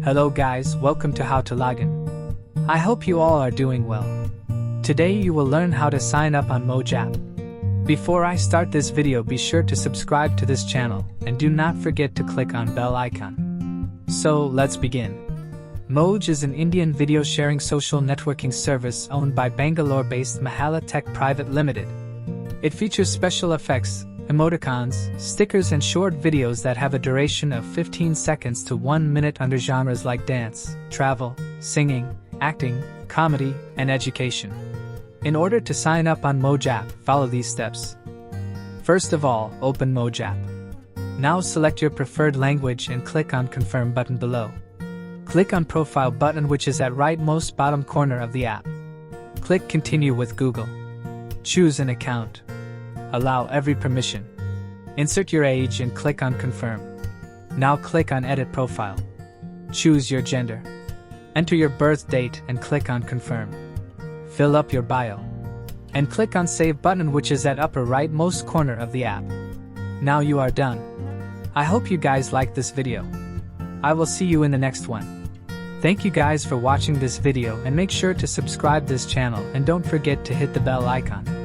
Hello guys, welcome to How to Login. I hope you all are doing well. Today you will learn how to sign up on Moj. Before I start this video, be sure to subscribe to this channel and do not forget to click on bell icon. So let's begin. Moj is an Indian video sharing social networking service owned by Bangalore-based Mahala Tech Private Limited. It features special effects, emoticons, stickers and short videos that have a duration of 15 seconds to 1 minute under genres like dance, travel, singing, acting, comedy, and education. In order to sign up on Moj app, follow these steps. First of all, open Moj app. Now select your preferred language and click on Confirm button below. Click on Profile button, which is at rightmost bottom corner of the app. Click Continue with Google. Choose an account. Allow every permission. Insert your age and click on Confirm. Now click on Edit Profile. Choose your gender. Enter your birth date and click on Confirm. Fill up your bio. And click on Save button, which is at upper rightmost corner of the app. Now you are done. I hope you guys liked this video. I will see you in the next one. Thank you guys for watching this video, and make sure to subscribe this channel and don't forget to hit the bell icon.